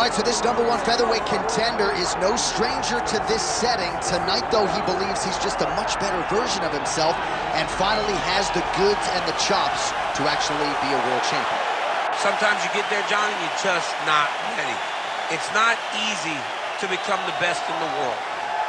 right, so this #1 featherweight contender is no stranger to this setting. Tonight, though, he believes he's just a much better version of himself and finally has the goods and the chops to actually be a world champion. Sometimes you get there, John, and you're just not ready. It's not easy to become the best in the world.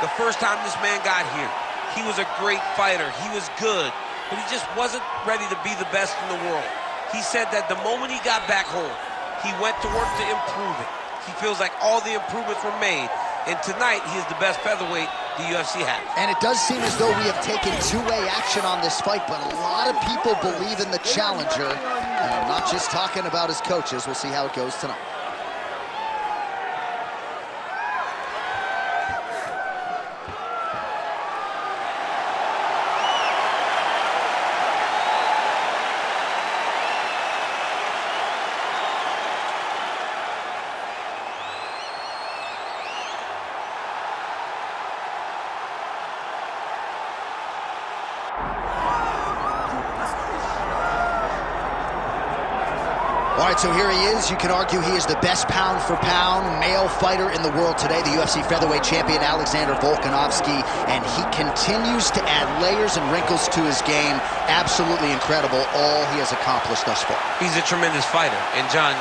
The first time this man got here, he was a great fighter. He was good, but he just wasn't ready to be the best in the world. He said that the moment he got back home, he went to work to improve it. He feels like all the improvements were made, and tonight he is the best featherweight the UFC has. And it does seem as though we have taken two-way action on this fight, but a lot of people believe in the challenger, and I'm not just talking about his coaches. We'll see how it goes tonight. All right, so here he is. You can argue he is the best pound-for-pound male fighter in the world today, the UFC featherweight champion, Alexander Volkanovski, and he continues to add layers and wrinkles to his game. Absolutely incredible, all he has accomplished thus far. He's a tremendous fighter, and John,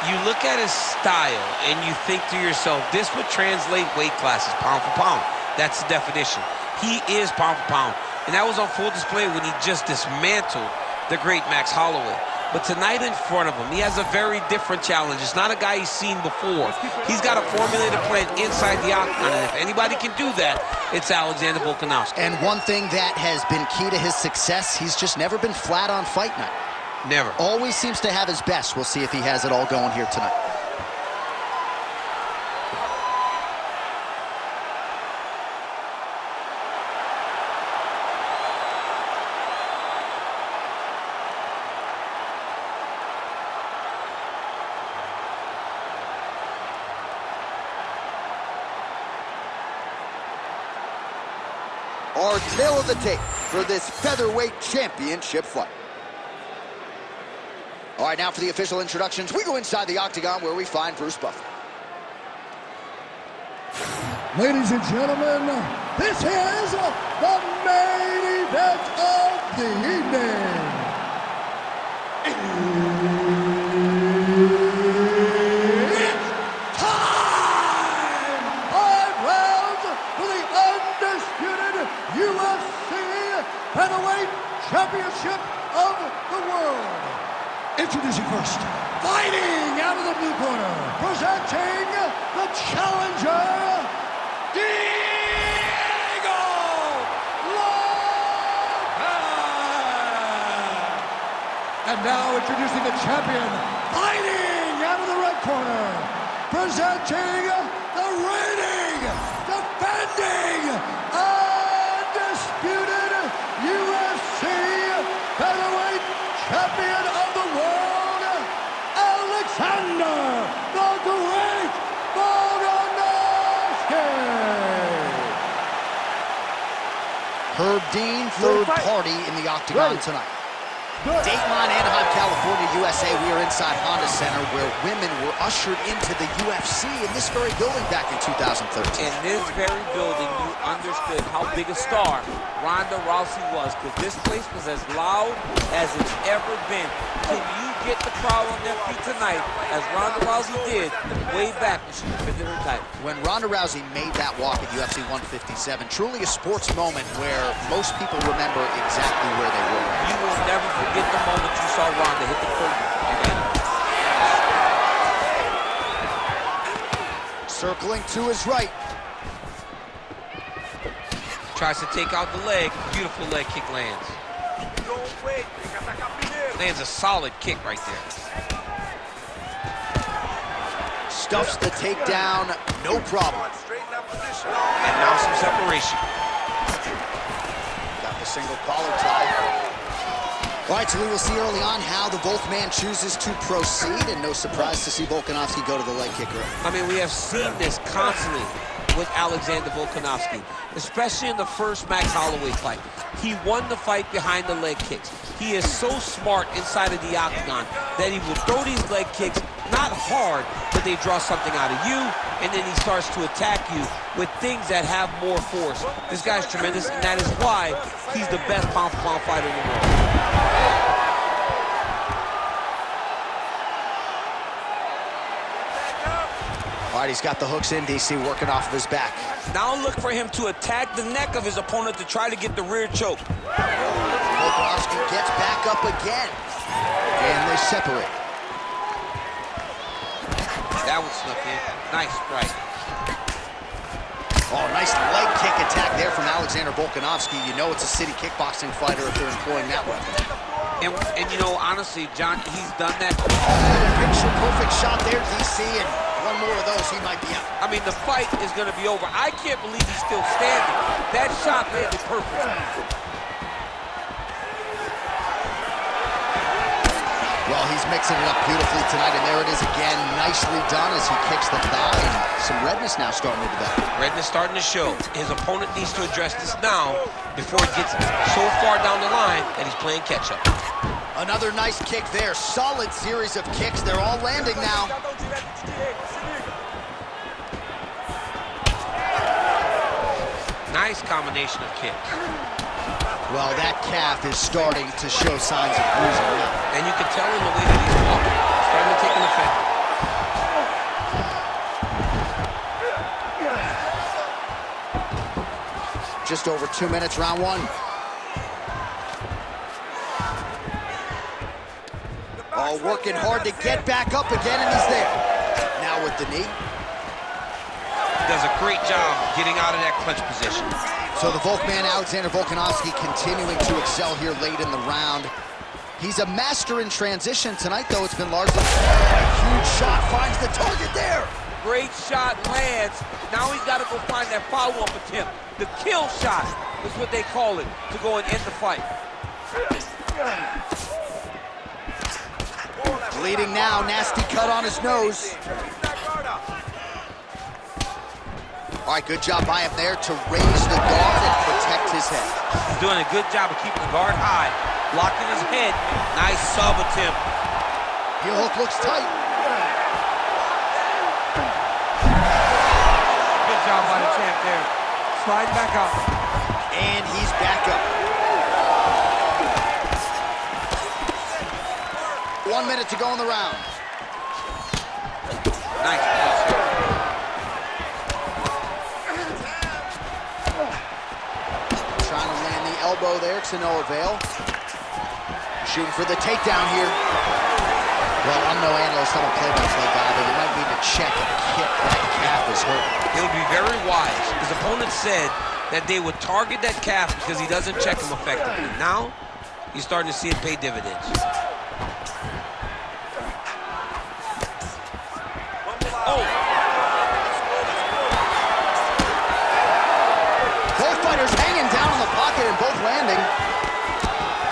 you look at his style and you think to yourself, this would translate weight classes, pound for pound. That's the definition. He is pound for pound, and that was on full display when he just dismantled the great Max Holloway. But tonight in front of him, he has a very different challenge. It's not a guy he's seen before. He's got a formulated plan inside the octagon, and if anybody can do that, it's Alexander Volkanovski. And one thing that has been key to his success, he's just never been flat on fight night. Never. Always seems to have his best. We'll see if he has it all going here tonight. Our tail of the tape for this featherweight championship fight. All right, now for the official introductions, we go inside the octagon where we find Bruce Buffer. Ladies and gentlemen, this is the main event of the evening. It's time! 5 rounds for the undisputed UFC Featherweight Championship of the world. Introducing first, fighting out of the blue corner, presenting the challenger, Diego Lopez! And now introducing the champion, fighting out of the red corner, presenting the reigning, defending, undisputed UFC Featherweight Champion of the world, Alexander the Great Volkanoskl! Herb Dean, third party in the octagon tonight. Dayton, Anaheim, California, USA. We are inside Honda Center where women were ushered into the UFC in this very building back in 2013. In this very building, you understood how big a star Ronda Rousey was, because this place was as loud as it's ever been. Can you get the crowd on their feet tonight as Ronda Rousey did way back when she defended her title? When Ronda Rousey made that walk at UFC 157, truly a sports moment where most people remember exactly where they were. You will never forget the moment you saw Ronda hit the curtain. Circling to his right. Tries to take out the leg. Beautiful leg kick lands. Lands a solid kick right there. Stuffs the takedown, no problem. And now some separation. Got the single collar tie. All right, so we will see early on how the Volk man chooses to proceed, and no surprise to see Volkanovski go to the leg kicker. I mean, we have seen this constantly with Alexander Volkanovski, especially in the first Max Holloway fight. He won the fight behind the leg kicks. He is so smart inside of the octagon that he will throw these leg kicks not hard, but they draw something out of you, and then he starts to attack you with things that have more force. This guy's tremendous, and that is why he's the best pound-for-pound fighter in the world. All right, he's got the hooks in, DC, working off of his back. Now look for him to attack the neck of his opponent to try to get the rear choke. Volkanoskl gets back up again, and they separate. That one snuck in. Nice right. Oh, nice leg kick attack there from Alexander Volkanovski. You know it's a city kickboxing fighter if they're employing that weapon. And you know, honestly, John, he's done that. Picture perfect shot there, DC, and one more of those, he might be out. I mean, the fight is going to be over. I can't believe he's still standing. That shot landed perfect. Well, he's mixing it up beautifully tonight, and there it is again. Nicely done as he kicks the thigh, and some redness now starting to develop. Redness starting to show. His opponent needs to address this now before it gets so far down the line that he's playing catch-up. Another nice kick there. Solid series of kicks. They're all landing now. Nice combination of kicks. Well, that calf is starting to show signs of bruising now. And you can tell in the way that he's walking. Starting to take an effect. Just over 2 minutes, round one. Oh, working hard to get back up again, and he's there. Now with the knee. Does a great job getting out of that clinch position. So the Volkman, Alexander Volkanovski, continuing to excel here late in the round. He's a master in transition tonight, though. It's been largely a huge shot, finds the target there. Great shot lands. Now he's got to go find that follow-up attempt. The kill shot is what they call it, to go and end the fight. Bleeding now, nasty cut on his nose. All right, good job by him there to raise the guard and protect his head. He's doing a good job of keeping the guard high, blocking his head. Nice sub attempt. Heel hook looks tight. Good job by the champ there. Slide back up. And he's back up. 1 minute to go in the round. Nice pass. Trying to land the elbow there to no avail. Shooting for the takedown here. Well, I'm no analyst, I'm a play-by-play guy, but you might need to check and kick. That calf is hurt. He'll be very wise. His opponent said that they would target that calf because he doesn't check him effectively. Now, he's starting to see it pay dividends. Oh! Both fighters hanging down in the pocket and both landing.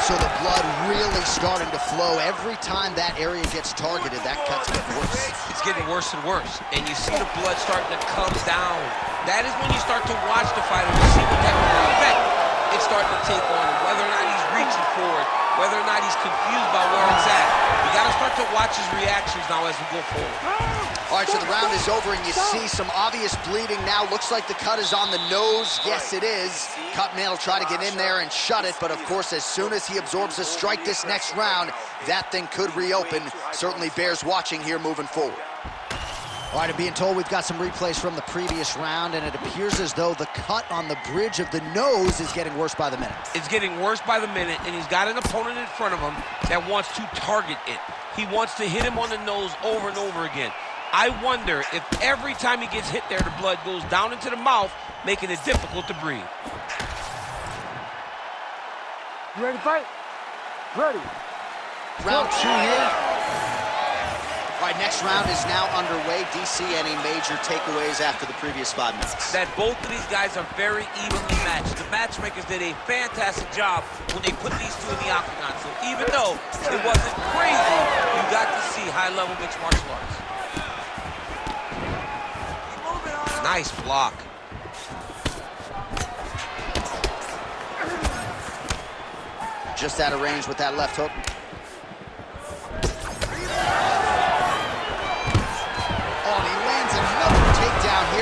So the blood really starting to flow. Every time that area gets targeted, that cut's getting worse. It's getting worse and worse. And you see the blood starting to come down. That is when you start to watch the fighter to see what type of effect it's starting to take on him, whether or not he's reaching for it, whether or not he's confused by where it's at. You got to start to watch his reactions now as we go forward. All right, so the round is over, and you see some obvious bleeding now. Looks like the cut is on the nose. Yes, it is. Cutman will try to get in there and shut it, but of course, as soon as he absorbs a strike this next round, that thing could reopen. Certainly bears watching here moving forward. All right, I'm being told we've got some replays from the previous round, and it appears as though the cut on the bridge of the nose is getting worse by the minute. It's getting worse by the minute, and he's got an opponent in front of him that wants to target it. He wants to hit him on the nose over and over again. I wonder if every time he gets hit there, the blood goes down into the mouth, making it difficult to breathe. You ready to fight? Ready. Round two here. All right, next round is now underway. DC, any major takeaways after the previous 5 minutes? That both of these guys are very evenly matched. The matchmakers did a fantastic job when they put these two in the octagon. So even though it wasn't crazy, you got to see high-level mixed martial arts. Nice block. Just out of range with that left hook.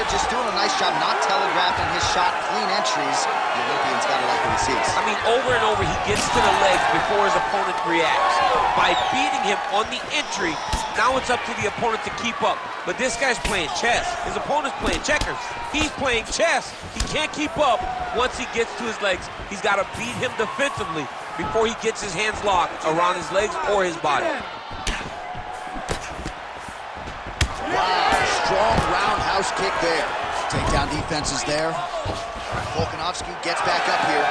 here just doing a nice job not telegraphing his shot. Clean entries. The Olympian's got to like what he sees. I mean, over and over, he gets to the legs before his opponent reacts. By beating him on the entry, now it's up to the opponent to keep up. But this guy's playing chess. His opponent's playing checkers. He's playing chess. He can't keep up once he gets to his legs. He's got to beat him defensively before he gets his hands locked around his legs or his body. Wow, strong roundhouse kick there. Takedown defense is there. Volkanovski gets back up here.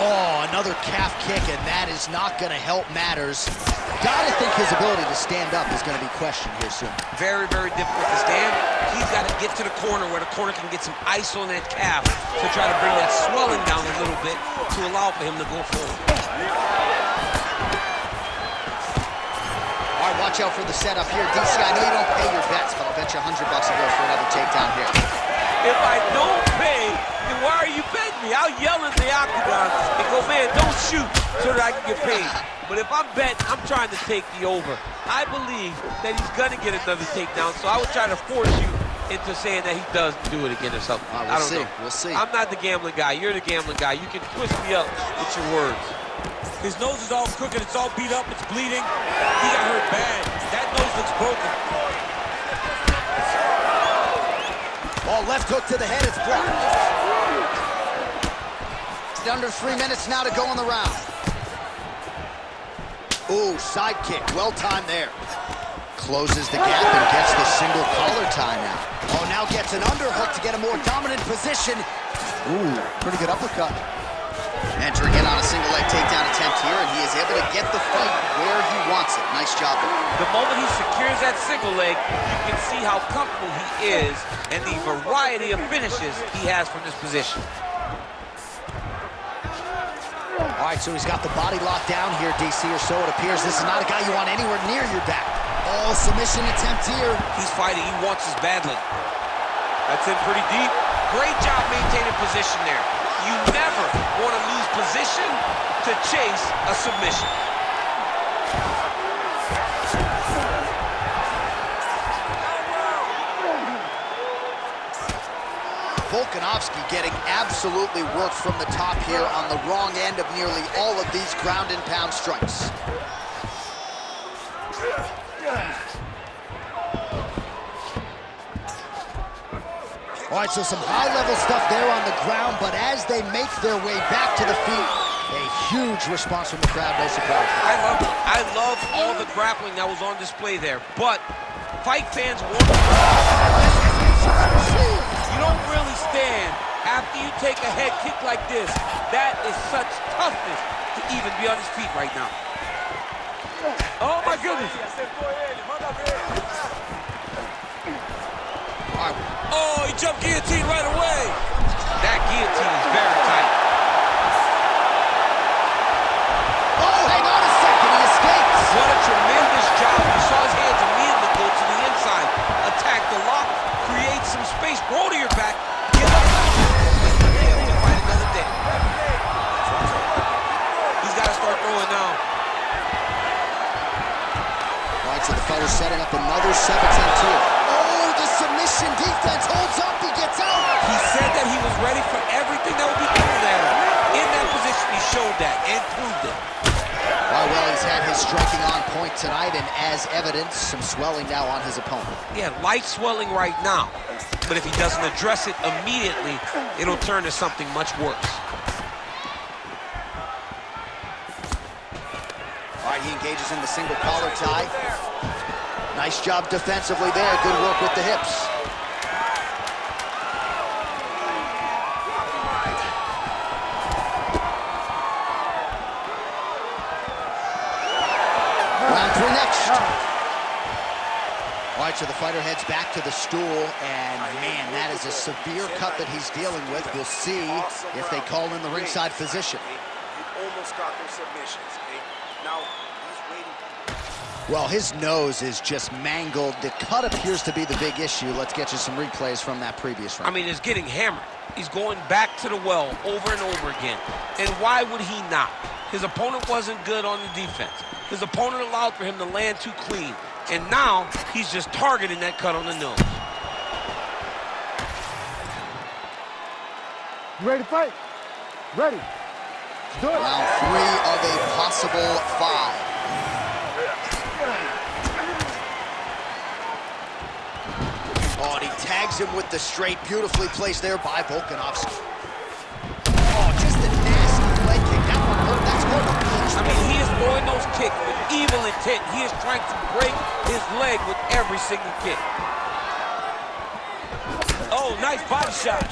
Oh, another calf kick, and that is not going to help matters. Gotta think his ability to stand up is going to be questioned here soon. Very, very difficult to stand. He's got to get to the corner where the corner can get some ice on that calf to try to bring that swelling down a little bit to allow for him to go forward. All right, watch out for the setup here. DC, I know you don't pay your bets, but I'll bet you $100 he goes for another takedown here. If I don't pay, then why are you betting me? I'll yell in the octagon and go, man, don't shoot so that I can get paid. But if I'm betting, I'm trying to take the over. I believe that he's going to get another takedown, so I would try to force you into saying that he does do it again or something. I don't know. We'll see. I'm not the gambling guy. You're the gambling guy. You can twist me up with your words. His nose is all crooked. It's all beat up. It's bleeding. He got hurt bad. That nose looks broken. Oh, left hook to the head. It's blocked. It's under 3 minutes now to go in the round. Ooh, side kick. Well timed there. Closes the gap and gets the single collar tie now. Oh, now gets an underhook to get a more dominant position. Ooh, pretty good uppercut. Entering in on a single leg takedown attempt here, and he is able to get the fight where he wants it. Nice job there. The moment he secures that single leg, you can see how comfortable he is and the variety of finishes he has from this position. All right, so he's got the body locked down here, DC, or so it appears. This is not a guy you want anywhere near your back. Oh, submission attempt here. He's fighting. He wants this badly. That's in pretty deep. Great job maintaining position there. You never want to lose position to chase a submission. Volkanovski getting absolutely worked from the top here on the wrong end of nearly all of these ground and pound strikes. All right, so some high-level stuff there on the ground, but as they make their way back to the feet, a huge response from the crowd, no surprise. I love all the grappling that was on display there, but fight fans want to... You don't really stand after you take a head kick like this. That is such toughness to even be on his feet right now. Oh, my goodness. Oh, he jumped guillotine right away. That guillotine is very tight. Oh, hang on a second, he escapes. What a tremendous job. You saw his hands immediately go to the inside. Attack the lock, create some space, roll to your back, get up. Yeah, we can fight another day. He's got to start throwing now. All right, so the fighter's setting up another 7-10 here. Oh, the submission defense holds up, he gets out. He said that he was ready for everything that would be thrown at him. In that position, he showed that and proved it. Oh, well, he's had his striking on point tonight, and as evidence, some swelling now on his opponent. Yeah, light swelling right now. But if he doesn't address it immediately, it'll turn to something much worse. All right, he engages in the single collar tie. Nice job defensively there. Good work with the hips. Round 3 next. All right, so the fighter heads back to the stool, and man, that is a severe cut that he's dealing with. We'll see if they call in the ringside physician. He almost got their submissions. Now he's waiting. Well, his nose is just mangled. The cut appears to be the big issue. Let's get you some replays from that previous round. I mean, it's getting hammered. He's going back to the well over and over again. And why would he not? His opponent wasn't good on the defense. His opponent allowed for him to land too clean. And now he's just targeting that cut on the nose. You ready to fight? Ready. Let's do it. Round 3 of a possible 5. Oh, and he tags him with the straight. Beautifully placed there by Volkanovski. Oh, just a nasty leg kick. That one hurt. That's more of a punch. I mean, he is throwing those kicks with evil intent. He is trying to break his leg with every single kick. Oh, nice body shot.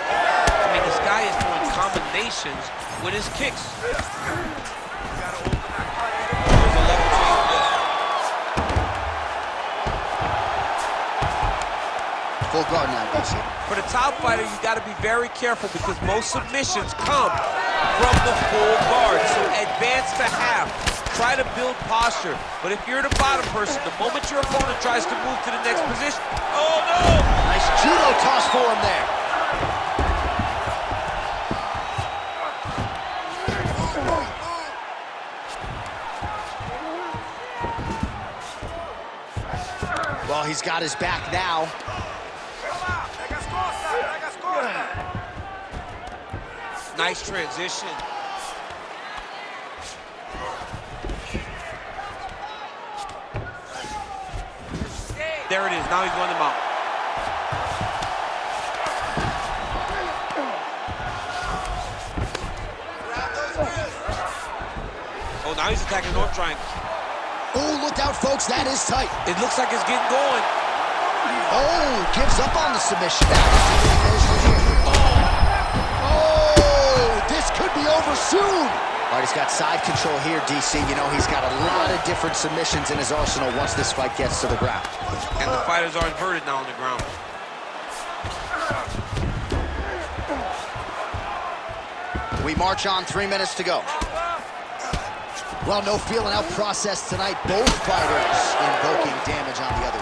I mean, this guy is doing combinations with his kicks. There's a level change there. Full guard now, DC. For the top fighter, you got to be very careful because most submissions come from the full guard. So advance to half. Try to build posture. But if you're the bottom person, the moment your opponent tries to move to the next position, oh no! Nice judo toss for him there. Well, he's got his back now. Nice transition. There it is. Now he's going to mount. Oh, now he's attacking North Triangle. Oh, look out, folks. That is tight. It looks like it's getting going. Oh, gives up on the submission. Now let's see where he goes from here. Oh, this could be over soon. All right, he's got side control here, DC. You know, he's got a lot of different submissions in his arsenal once this fight gets to the ground. And the fighters are inverted now on the ground. We march on, 3 minutes to go. Well, no feeling out process tonight. Both fighters invoking damage on the other.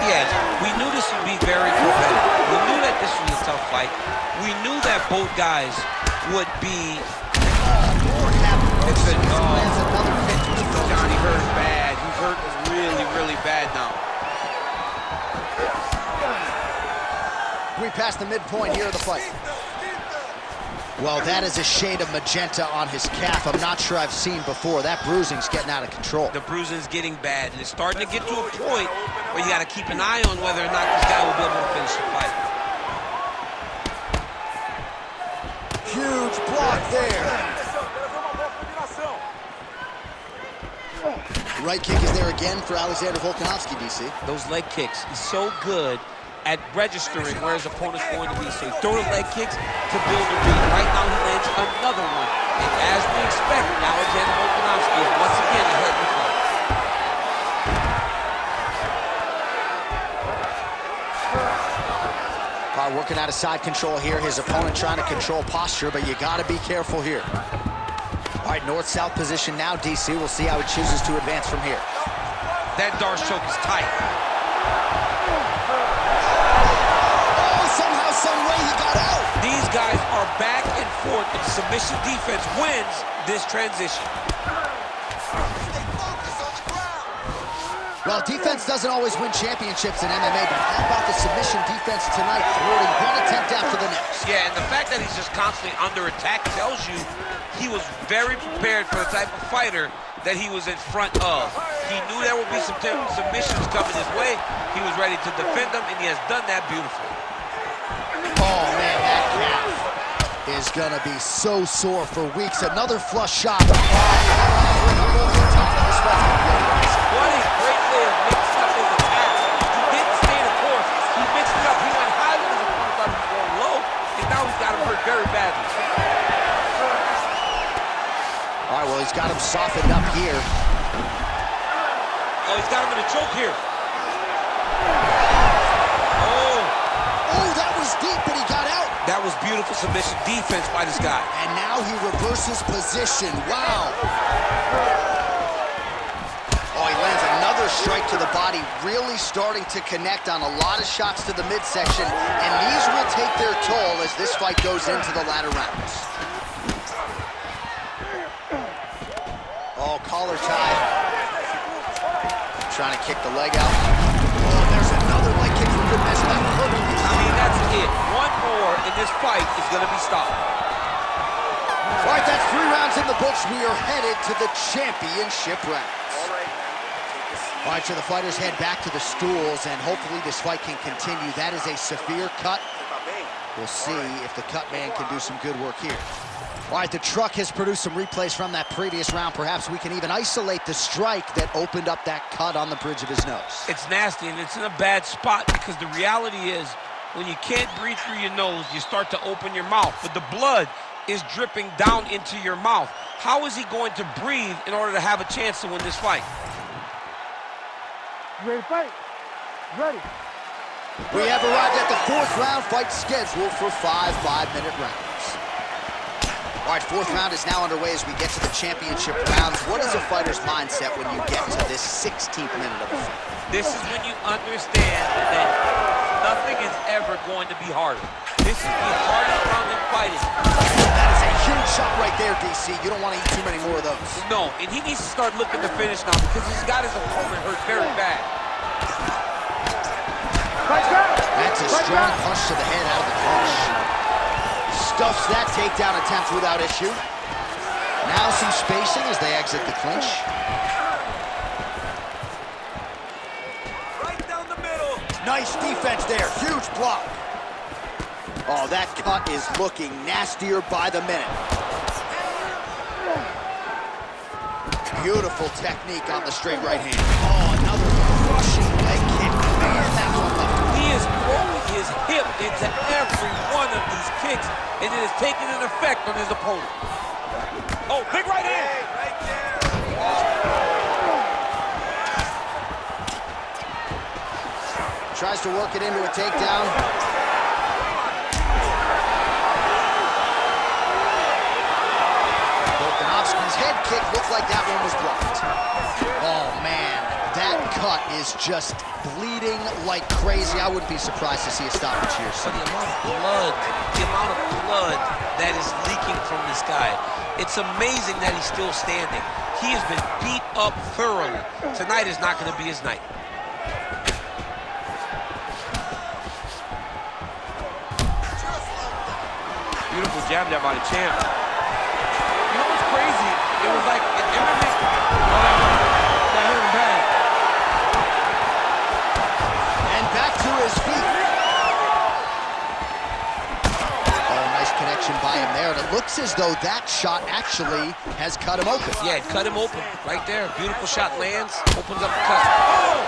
Yeah, we knew this would be very competitive. We knew that this was a tough fight. We knew that both guys would be... It's another Johnny hurt bad. He's hurt really, really bad now. We passed the midpoint here of the fight. Well, that is a shade of magenta on his calf. I'm not sure I've seen before. That bruising's getting out of control. The bruising's getting bad, and it's starting to get to a point where you got to keep an eye on whether or not this guy will be able to finish the fight. Huge block there. Right kick is there again for Alexander Volkanovski, DC. Those leg kicks, he's so good at registering where his opponent's going to be. So he's throwing leg kicks to build a lead. Right now he lands another one. And as we expect, Alexander Volkanovski is once again ahead in the fight. All right, working out of side control here. His opponent trying to control posture, but you got to be careful here. All right, north-south position now, DC. We'll see how he chooses to advance from here. That Darce choke is tight. Oh, somehow, some way he got out. These guys are back and forth, but the submission defense wins this transition. Well, defense doesn't always win championships in MMA, but how about the submission defense tonight, thwarting one attempt after the next? Yeah, and the fact that he's just constantly under attack tells you he was very prepared for the type of fighter that he was in front of. He knew there would be some submissions coming his way. He was ready to defend them, and he has done that beautifully. Oh, man, that calf is going to be so sore for weeks. Another flush shot. What a great way of mixing up his attacks. He didn't stay the course. He mixed it up. He went high when his opponent thought he was going low, and now he's got him hurt very badly. All right, well, he's got him softened up here. Oh, he's got him in a choke here. Oh, that was deep, but he got out. That was beautiful submission defense by this guy. And now he reverses position. Wow. Oh, he lands another strike to the body, really starting to connect on a lot of shots to the midsection, and these will take their toll as this fight goes into the latter rounds. Oh, collar tie. Trying to kick the leg out. Oh, there's another leg kick from good measure. I mean, that's it. One more, in this fight is going to be stopped. All right, that's 3 rounds in the books. We are headed to the championship rounds. All right, man. Take a seat. All right, so the fighters head back to the stools, and hopefully this fight can continue. That is a severe cut. We'll see if the cut man can do some good work here. All right, the truck has produced some replays from that previous round. Perhaps we can even isolate the strike that opened up that cut on the bridge of his nose. It's nasty, and it's in a bad spot because the reality is when you can't breathe through your nose, you start to open your mouth, but the blood is dripping down into your mouth. How is he going to breathe in order to have a chance to win this fight? You ready to fight? Ready. We have arrived at the 4th round fight scheduled for 5 5-minute rounds. All right, 4th round is now underway as we get to the championship rounds. What is a fighter's mindset when you get to this 16th minute of the fight? This is when you understand that nothing is ever going to be harder. This is the hardest round in fighting. That is a huge shot right there, DC. You don't want to eat too many more of those. No, and he needs to start looking to finish now because he's got his opponent hurt very bad. That's a strong punch to the head out of the clinch. Stuffs that takedown attempt without issue. Now some spacing as they exit the clinch. Right down the middle. Nice defense there, huge block. Oh, that cut is looking nastier by the minute. Beautiful technique on the straight right hand. Oh, another crushing leg kick. Man, that one left. He is throwing his hip into every one of these kicks, and it is taking an effect on his opponent. Oh, big right hand. Hey, right there. Tries to work it into a takedown. Volkanovski's head kick looked like that one was blocked. Oh, man. That cut is just bleeding like crazy. I wouldn't be surprised to see a stoppage here. So the amount of blood that is leaking from this guy, it's amazing that he's still standing. He has been beat up thoroughly. Tonight is not going to be his night. Beautiful jab there by the champ. You know what's crazy? It was like an MMA. That hurt him bad. And back to his feet. Oh, nice connection by him there. And it looks as though that shot actually has cut him open. Yeah, it cut him open right there. Beautiful shot lands, opens up the cut. Oh!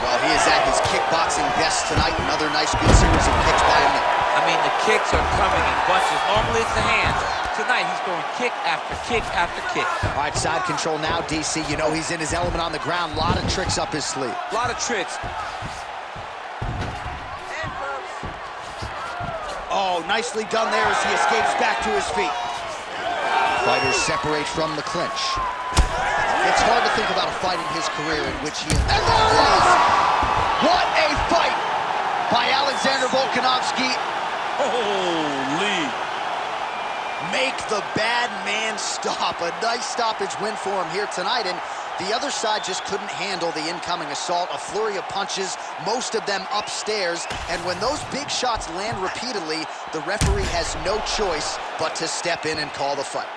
Well, he is at his kickboxing best tonight. Another nice, good series of kicks by him. I mean, the kicks are coming in bunches. Normally it's the hands. Tonight he's throwing kick after kick after kick. All right, side control now, DC. You know he's in his element on the ground. A lot of tricks up his sleeve. A lot of tricks. Oh, nicely done there as he escapes back to his feet. Fighters separate from the clinch. It's hard to think about a fight in his career in which he... And there it is! What a fight by Alexander Volkanovski. Holy. Make the bad man stop. A nice stoppage win for him here tonight. And the other side just couldn't handle the incoming assault. A flurry of punches, most of them upstairs. And when those big shots land repeatedly, the referee has no choice but to step in and call the fight.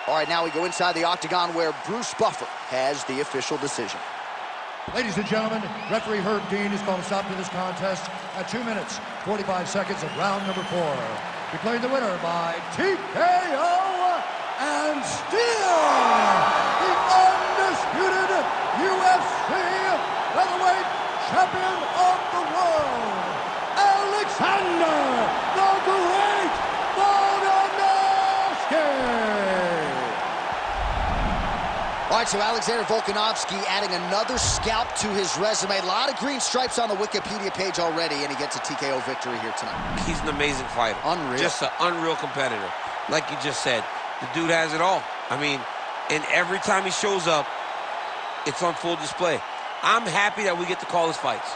All right, now we go inside the octagon where Bruce Buffer has the official decision. Ladies and gentlemen, referee Herb Dean is going to stop to this contest at 2 minutes, 45 seconds of round number 4. Declaring the winner by TKO and still the undisputed UFC featherweight champion of the world, Alexander the Great Volkanovski. All right, so Alexander Volkanovski adding another scalp to his resume. A lot of green stripes on the Wikipedia page already, and he gets a TKO victory here tonight. He's an amazing fighter. Unreal. Just an unreal competitor. Like you just said, the dude has it all. I mean, and every time he shows up, It's on full display. I'm happy that we get to call his fights.